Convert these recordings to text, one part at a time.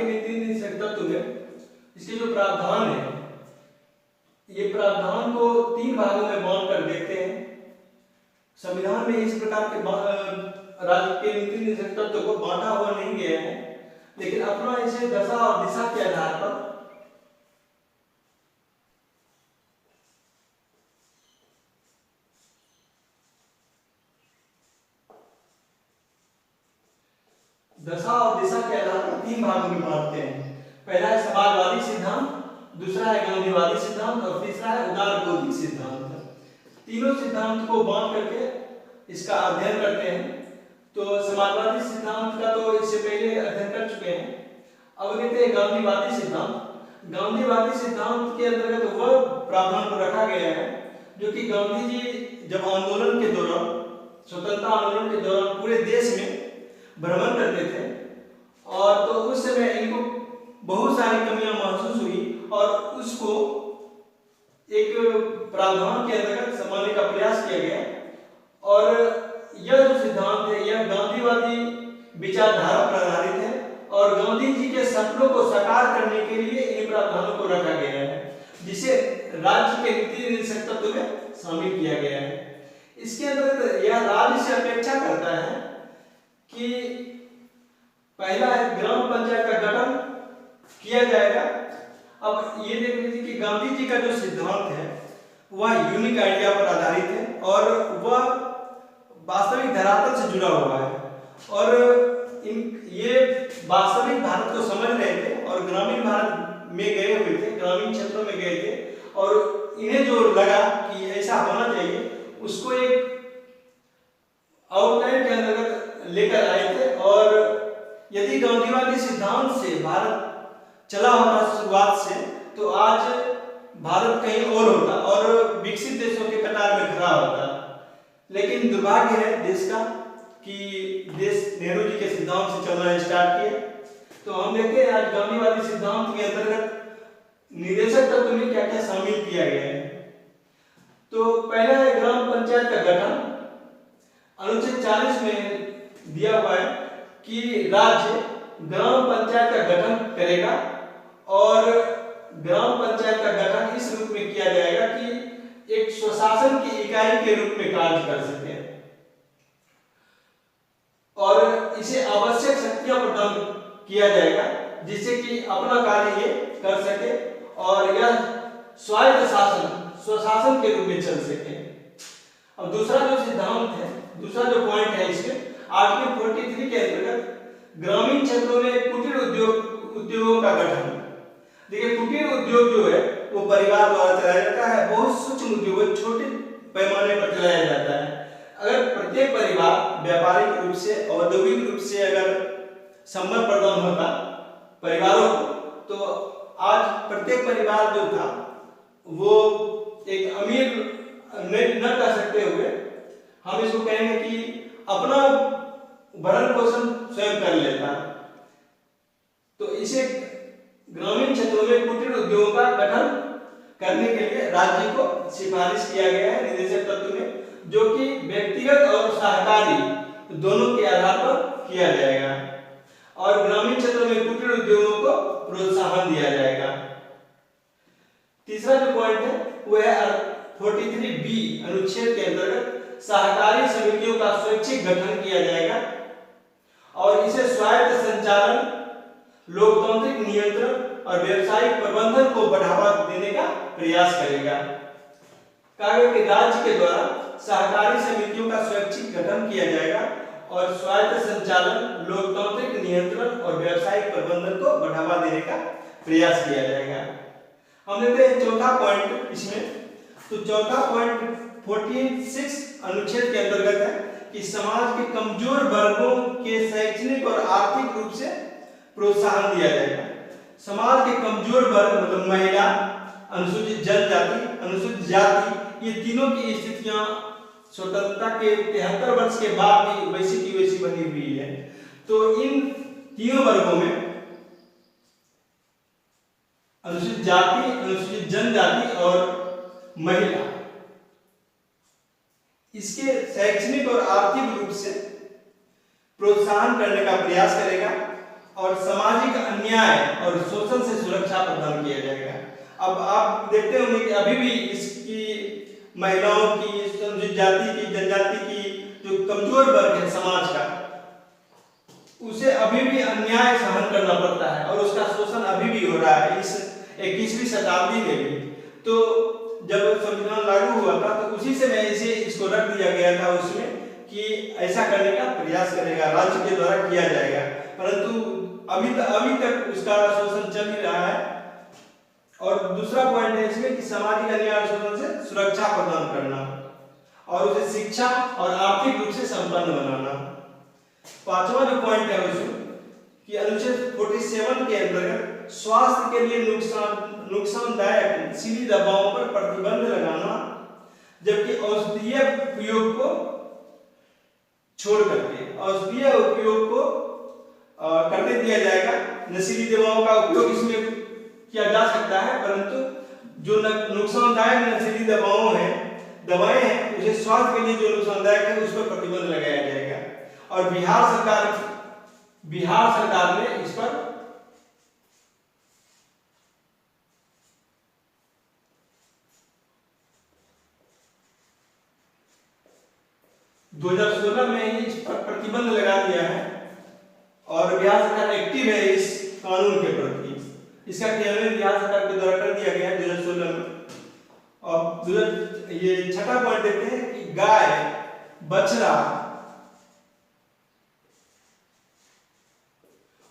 के नीति निषेध तत्व में इसके जो प्रावधान है, ये प्रावधान को 3 भागों में बांट कर देखते हैं। संविधान में इस प्रकार के राज्य के नीति निषेध तत्व को बांटा हुआ नहीं गया है, लेकिन अपना इसे दशा और दिशा के आधार पर दशा और दिशा के आधार पर 3 भागों में बांटते हैं। पहला है समाजवादी सिद्धांत, दूसरा है गांधीवादी सिद्धांत और तीसरा है उदारबोधिक सिद्धांत। तीनों सिद्धांत को बांट करके इसका अध्ययन करते हैं। तो समाजवादी सिद्धांत का तो इससे पहले अध्ययन कर चुके हैं। अब देखते हैं गांधीवादी सिद्धांत। गांधीवादी सिद्धांत के अंतर्गत वह प्रावधान को रखा गया है जो कि गांधी जी जब आंदोलन के दौरान, स्वतंत्रता आंदोलन के दौरान पूरे देश में भ्रमण करते थे, और तो उस समय इनको बहुत सारी कमियां महसूस हुई और उसको एक प्रावधान के अंतर्गत समाने का प्रयास किया गया। और यह जो सिद्धांत है यह गांधीवादी विचारधारा पर आधारित है और गांधी जी के सपनों को साकार करने के लिए इन प्रावधानों को रखा गया है, जिसे राज्य के नीति निषेध तत्व में शामिल किया गया है। इसके अंतर्गत यह राज्य से अपेक्षा करता है कि पहला है ग्राम पंचायत का गठन किया जाएगा। अब ये देख लीजिए कि गांधी जी का जो सिद्धांत है वह यूनिक आइडिया पर आधारित है और वह वास्तविक धरातल से जुड़ा हुआ है, और ये वास्तविक भारत को समझ रहे थे और ग्रामीण भारत में गए हुए थे, ग्रामीण क्षेत्रों में गए थे, और इन्हें जो लगा कि ऐसा होना चाहिए उसको एक आउटलाइन के अंतर्गत लेकर आए थे। और यदि गांधीवादी सिद्धांत से भारत चला होता शुरुआत से, तो आज भारत कहीं और होता और विकसित देशों के कतार में खड़ा होता। लेकिन दुर्भाग्य है देश का कि देश नेहरू जी के सिद्धांत से चलना स्टार्ट किया। तो हम देखते हैं आज गांधीवादी सिद्धांत के अंतर्गत निदेशक तत्व में क्या क्या शामिल किया गया है। तो पहला है ग्राम पंचायत का गठन। अनुच्छेद 40 में दिया हुआ है कि राज्य ग्राम पंचायत का गठन करेगा, और ग्राम पंचायत का गठन इस रूप में किया जाएगा कि एक स्वशासन की इकाई के रूप में कार्य कर सके और इसे आवश्यक शक्तियां प्रदान किया जाएगा जिससे कि अपना कार्य ये कर सके और यह स्वायत्त शासन, स्वशासन के रूप में चल सके। अब दूसरा जो सिद्धांत है, दूसरा जो पॉइंट है इसमें आर्टिकल 43 के अंतर्गत ग्रामीण क्षेत्रों में कुटीर उद्योगों का गठन। देखिए कुटीर उद्योग जो है वो परिवार द्वारा चलाया जाता है, बहुत सूक्ष्म उद्योग छोटे पैमाने पर चलाया जाता है। अगर प्रत्येक परिवार व्यापारिक रूप से, औद्योगिक रूप से अगर संबल प्रदान होता परिवारों को, तो आज प्रत्येक परिवार जो था वो एक अमीर न कर सकते हुए हम इसको कहेंगे कि अपना भरण पोषण स्वयं कर लेता। तो इसे ग्रामीण क्षेत्रों में कुटीर उद्योगों का गठन करने के लिए राज्य को सिफारिश किया गया है निदेशक तत्व में, जो कि व्यक्तिगत और सहकारी दोनों के आधार पर किया जाएगा और ग्रामीण क्षेत्रों में कुटीर उद्योगों को प्रोत्साहन दिया जाएगा। तीसरा जो पॉइंट है वो है 43B अनुच्छेद के अंतर्गत सहकारी समितियों का स्वैच्छिक गठन किया जाएगा और इसे स्वायत्त संचालन, लोकतांत्रिक नियंत्रण और व्यावसायिक प्रबंधन को बढ़ावा देने का प्रयास करेगा। कहा गया कि राज्य के द्वारा सहकारी समितियों का स्वैच्छिक गठन किया जाएगा और स्वायत्त संचालन, लोकतांत्रिक नियंत्रण और व्यावसायिक प्रबंधन को बढ़ावा देने का प्रयास किया जाएगा। हम देखते हैं चौथा पॉइंट इसमें। तो चौथा पॉइंट 46 अनुच्छेद के अंतर्गत है कि समाज के कमजोर वर्गों के शैक्षणिक और आर्थिक रूप से प्रोत्साहन दिया जाएगा। समाज के कमजोर वर्ग मतलब महिला, अनुसूचित जनजाति, अनुसूचित जाति, ये तीनों की स्थितियां स्वतंत्रता के 73 वर्ष के बाद भी वैसी की वैसी बनी हुई है। तो इन तीनों वर्गों में अनुसूचित जाति, अनुसूचित जनजाति और महिला, इसके शैक्षणिक और आर्थिक रूप से प्रोत्साहन करने का प्रयास करेगा और सामाजिक अन्याय और शोषण से सुरक्षा प्रदान किया जाएगा। अब आप देखते होंगे कि अभी भी इसकी महिलाओं की, जाति की, जनजाति की जो कमजोर वर्ग है समाज का, उसे अभी भी अन्याय सहन करना पड़ता है और उसका शोषण अभी भी हो रहा है इस 21वीं शताब्दी में भी। तो जब संविधान लागू हुआ था तो उसी से मैं इसको रख दिया गया था उसमें कि ऐसा करने का प्रयास करेगा, राज्य के द्वारा किया जाएगा, परंतु अभी तक उसका शोषण चल ही रहा है। और दूसरा पॉइंट है इसमें कि सामाजिक अन्याय और शोषण से सुरक्षा प्रदान करना और उसे शिक्षा और आर्थिक रूप से संपन्न बनाना। पांचवा जो पॉइंट है उसमें कि अनुच्छेद 47 के अंतर्गत स्वास्थ्य के लिए नुकसानदायक नशीली दवाओं पर प्रतिबंध लगाना, जबकि औषधीय उपयोग को छोड़ करके औषधीय उपयोग को करने दिया जाएगा। नशीली दवाओं का उपयोग इसमें किया जा सकता है, परंतु जो नुकसानदायक नशीली दवाएं हैं उसे स्वास्थ्य के लिए जो नुकसानदायक है उस पर प्रतिबंध लगाया जाएगा। और बिहार सरकार ने इस पर (2016) में ही इस पर प्रतिबंध लगा दिया है और बिहार सरकार एक्टिव है इस कानून के प्रति। इसका क्रियान्वयन बिहार सरकार के द्वारा कर दिया गया है 2016 में। और ये छठा पॉइंट देखते हैं कि गाय, बछड़ा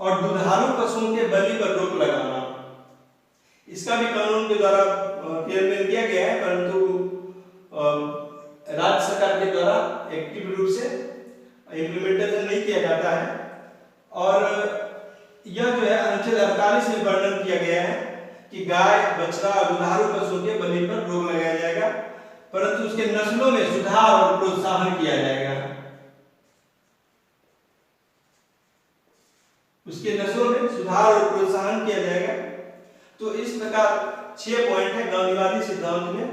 और दुधारू पशुओं के बलि पर रोक लगाना, इसका भी कानून के द्वारा क्रियान्वयन किया गया है, परंतु राज्य सरकार के द्वारा एक्टिव रूप से इम्प्लीमेंटेशन नहीं किया जाता है। और यह जो है अनुच्छेद 48 में वर्णन किया गया है कि गाय, बछड़ा और दुधारू पशुओं के बलि पर रोक लगाया जाएगा, परंतु उसके नस्लों में सुधार और प्रोत्साहन किया जाएगा। उसके नस्लों में सुधार और प्रोत्साहन किया जाएगा। तो इस प्रकार 6 पॉइंट है गांधीवादी सिद्धांत में।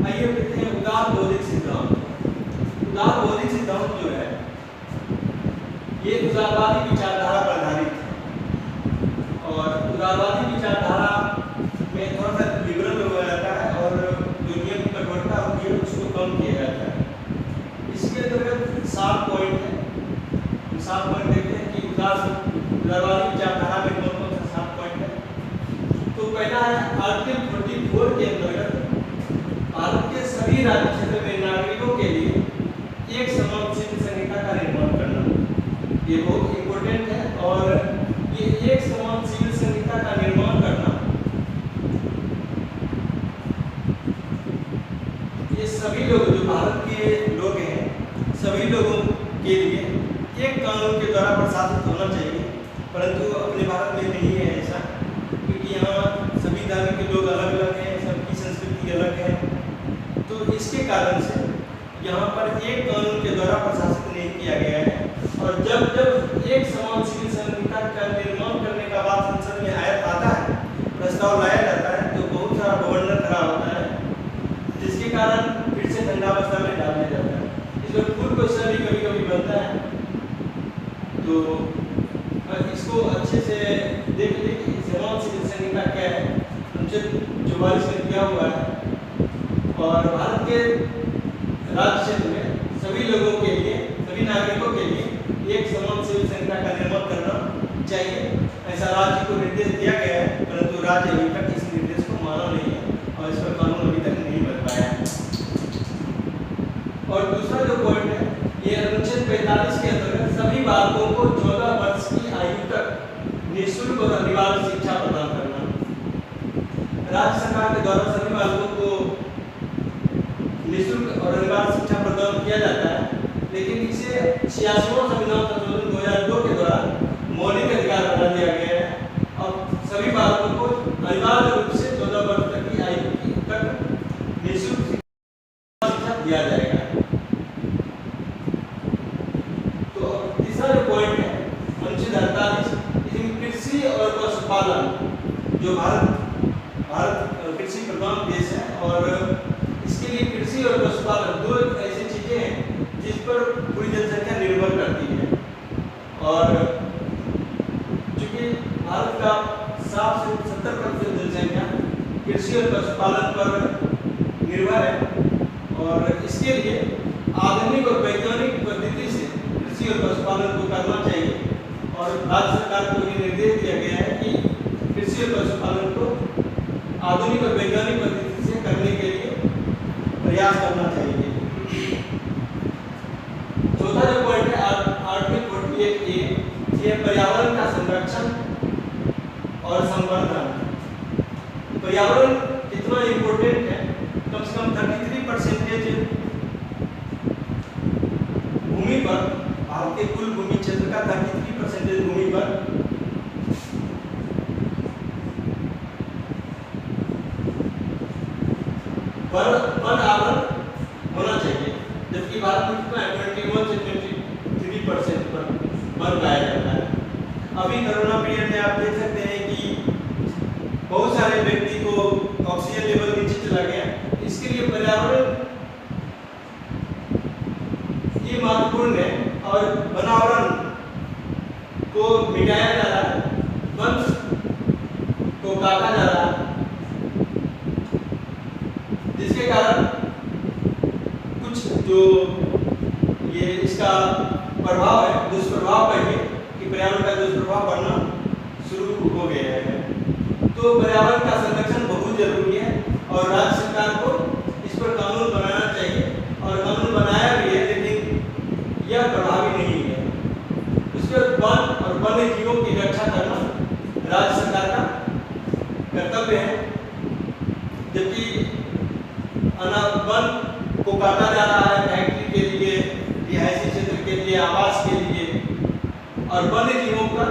आइए देखते हैं उदार बौद्धिक सिद्धांत। उदार बौद्धिक सिद्धांत जो है ये उदारवादी विचारधारा पर आधारित है और उदारवादी विचारधारा में थोड़ा सा लिबरल हो जाता है और जो नियम की कठोरता होती है उसको कम किया जाता है। इसके अंतर्गत 7 पॉइंट है। 7 पॉइंट देखते हैं कि उदारवादी विचारधारा में कौन कौन सा 7 पॉइंट है। तो पहला है आर्टिकल 44 के अंतर्गत भारत के सभी राज्य क्षेत्र में नागरिकों के लिए एक समान सिविल संहिता का निर्माण करना, ये बहुत इंपॉर्टेंट है। और ये एक समान सिविल संहिता का निर्माण करना ये सभी लोग जो भारत के लोग हैं सभी लोगों के लिए एक कानून के द्वारा प्रशासित होना चाहिए, परंतु अपने भारत में नहीं है ऐसा, क्योंकि यहाँ सभी धर्म के लोग अलग अलग हैं, सबकी संस्कृति अलग है। तो इसके कारण से यहाँ पर एक कानून के द्वारा प्रशासित नहीं किया गया है। और जब एक समान सिविल संहिता का निर्माण करने का बाद संसद में आता है, प्रस्ताव लाया जाता है, तो बहुत सारा बवंडर खड़ा होता है, जिसके कारण फिर से ठंडावस्था में डाल दिया जाता है। इसमें फुल क्वेश्चन भी कभी कभी बनता है, तो इसको अच्छे से देख लीजिए समान सिविल संहिता क्या है, अनुच्छेद 44 में दिया हुआ है। और भारत के राज्य क्षेत्र में सभी लोगों के लिए, सभी नागरिकों के लिए एक समान सिविल संहिता का निर्माण करना चाहिए, ऐसा राज्य को निर्देश दिया गया है, परंतु राज्य अभी तक इस निर्देश को माना नहीं है और इस पर कानून अभी तक नहीं बन पाया है। और दूसरा जो पॉइंट है ये अनुच्छेद 45 के अंतर्गत सभी बालकों को 14 वर्ष की आयु तक निःशुल्क और अनिवार्य शिक्षा प्रदान करना। राज्य सरकार के द्वारा सभी बालकों को निःशुल्क और अनिवार्य शिक्षा प्रदान किया जाता है, लेकिन इसे 86वां संविधान संशोधन 2002 के द्वारा मौलिक अधिकार बना दिया गया है। अब सभी बालकों को अनिवार्य रूप से 14 वर्ष तक की आयु तक निःशुल्क शिक्षा दिया जाएगा। तो तीसरा जो पॉइंट है अनुच्छेद 48, इसमें कृषि और पशुपालन, जो भारत कृषि प्रधान देश है और इसके लिए कृषि और पशुपालन दो ऐसी चीजें हैं कृषि और पशुपालन पर निर्भर है और इसके लिए आधुनिक और वैज्ञानिक पद्धति से कृषि और पशुपालन को करना चाहिए और राज्य सरकार को ये निर्देश दिया गया है कि कृषि और पशुपालन को आधुनिक और वैज्ञानिक पद्धति से करने के लिए प्रयास करना चाहिए। चौथा जो पॉइंट है आर्टिकल 48A ये पर्यावरण का संरक्षण और संवर्धन। पर्यावरण कितना इम्पोर्टेंट है, कम से कम 33% भूमि पर, भारत के कुल भूमि क्षेत्र का 33% भूमि पर वन आवरण होना चाहिए, जबकि भारत में कितना है 21 से 23% पर वन पाया जाता है। अभी कोरोना पीरियड में आप देख सकते हैं कि बहुत सारे व्यक्ति को ऑक्सीजन लेवल नीचे चला गया। इसके लिए पर्यावरण ये महत्वपूर्ण है और वनावरण को मिटाया जा रहा है, वन को काटा जा रहा है, जिसके कारण कुछ जो ये इसका प्रभाव है, दुष्प्रभाव कहिए कि पर्यावरण का दुष्प्रभाव पड़ना शुरू हो गया है। तो पर्यावरण का संरक्षण बहुत जरूरी है और राज्य सरकार को इस पर कानून बनाना चाहिए और कानून बनाया भी है, लेकिन यह प्रभावी नहीं है। उसके वन और वन्य जीवों की रक्षा करना राज्य सरकार का कर्तव्य है, जबकि वन को काटा जा रहा है फैक्ट्री के लिए, रिहायशी क्षेत्र के लिए, आवास के लिए और वन्य जीवों का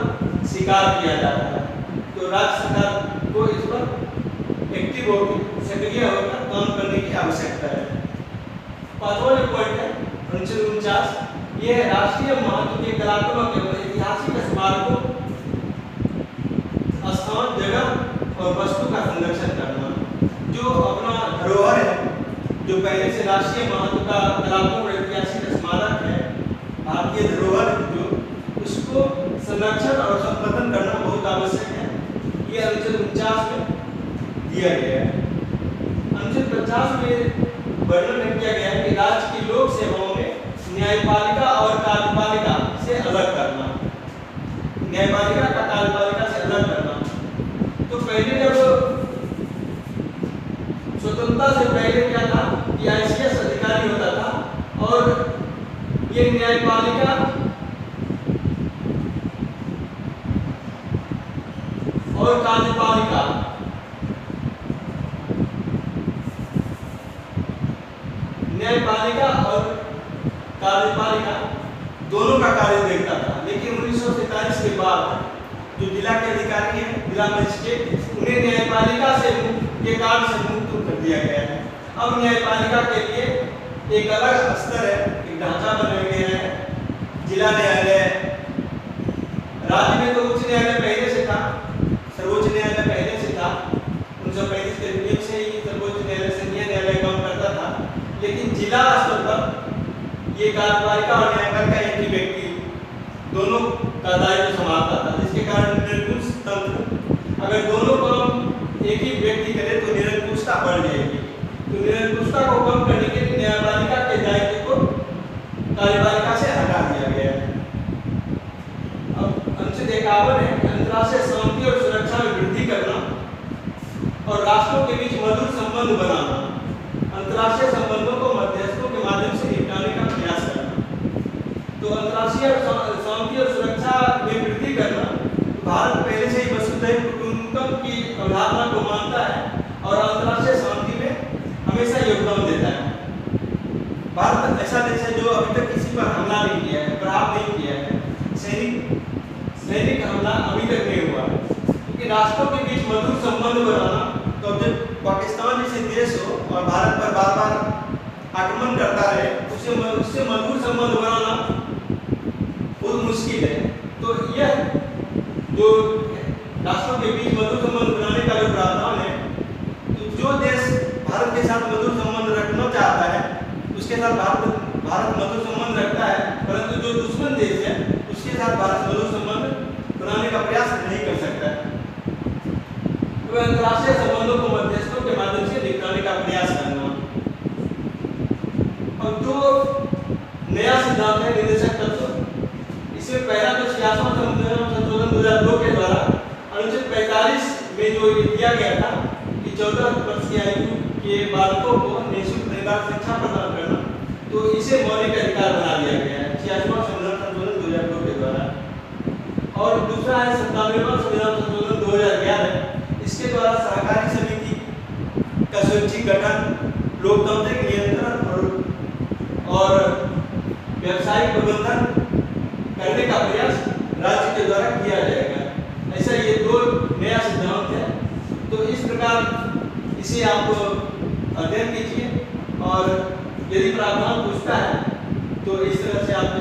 शिकार किया जा रहा है। तो राज्य सरकार को इस पर एक्टिव होकर सक्रिय होकर काम करने की आवश्यकता है। पांचवा जो पॉइंट है 49 ये है राष्ट्रीय महत्व के कलात्मक एवं ऐतिहासिक स्मारकों, स्थान, जगह और वस्तु का संरक्षण करना। जो अपना धरोहर है, जो पहले से राष्ट्रीय महत्व का कलात्मक और ऐतिहासिक स्मारक है, भारतीय धरोहर जो, उसको संरक्षण और संवर्धन करना बहुत आवश्यक है। ये अनुच्छेद 49 में दिया गया है। अनुच्छेद 50 में वर्णन किया गया है कि राज्य की लोक सेवाओं में न्यायपालिका और कार्यपालिका से अलग करना, न्यायपालिका का कार्यपालिका से अलग करना। तो पहले जब स्वतंत्रता से पहले क्या था कि आईसीएस अधिकारी होता था और ये न्यायपालिका और कार्यपालिका न्यायपालिका और कार्यपालिका दोनों का कार्य देखता था। लेकिन 1947 के बाद जो जिला के अधिकारी हैं, जिला मजिस्ट्रेट, उन्हें न्यायपालिका से के कार्य से मुक्त कर दिया गया है। अब न्यायपालिका के लिए एक अलग स्तर है, एक ढांचा बनाया गया है। जिला न्यायालय, राज्य में तो उच्च न्यायालय पहले से था, सर्वोच्च न्यायालय पहले से था, 1935 के नियम से ही सर्वोच्च न्यायालय संघीय न्यायालय काम करता था। लेकिन जिला स्तर पर ये कार्यपालिका और न्यायपालिका एक ही व्यक्ति दोनों का दायित्व संभालता था, जिसके कारण निरंकुश तंत्र, अगर दोनों काम एक ही व्यक्ति करे तो निरंकुशता बढ़ जाएगी। तो निरंकुशता को कम करने के लिए न्यायपालिका के दायित्व को कार्यपालिका से हटा दिया गया है। अब अनुच्छेद 51 है अंतर्राष्ट्रीय शांति और सुरक्षा में वृद्धि करना और राष्ट्रों के बीच मधुर संबंध बनाना, अंतर्राष्ट्रीय संबंधों को मध्यस्थों के माध्यम से निपटाने का प्रयास करना। तो अंतर्राष्ट्रीय शांति और सुरक्षा में वृद्धि करना, भारत पहले से ही वसुधैव कुटुंबकम की अवधारणा को मानता है और अंतर्राष्ट्रीय शांति में हमेशा योगदान देता है। भारत ऐसा देश है जो अभी तक किसी पर हमला नहीं किया है, प्रहार नहीं किया है, सैनिक हमला अभी तक नहीं हुआ है। क्योंकि राष्ट्रों के बीच मधुर संबंध बनाना, तो जब पाकिस्तान जैसे देश हो और भारत पर बार बार आक्रमण करता रहे, उससे मधुर संबंध बनाना बहुत मुश्किल है। तो यह जो राष्ट्रों के बीच मधुर संबंध बनाने का जो प्रावधान है, तो जो देश भारत के साथ मधुर संबंध रखना चाहता है उसके साथ भारत मधुर संबंध रखता है, परंतु जो दुश्मन देश है उसके साथ भारत मधुर संबंध बनाने का प्रयास नहीं कर सकता है। तो अंतर्राष्ट्रीय संबंधों को मध्यस्थों नया सिद्धांत है निर्देशक तत्व। इसमें पहला तो 66वां संशोधन 2002 के द्वारा अनुच्छेद 45 में जो दिया गया था कि 14 वर्ष की आयु के बालकों को निःशुल्क निदान शिक्षा प्रदान करना, तो इसे मौलिक अधिकार बना दिया गया है 66वां संशोधन 2002 के द्वारा। और दूसरा है 97वां संविधान संशोधन 2011। इसके द्वारा सहकारी समिति का स्वैच्छिक गठन, लोकतांत्रिक नियंत्रण और व्यावसायिक प्रबंधन करने का प्रयास राज्य के द्वारा किया जाएगा। ऐसा ये दो नया सिद्धांत है। तो इस प्रकार इसे आप अध्ययन कीजिए और यदि प्रावधान पूछता है तो इस तरह से आप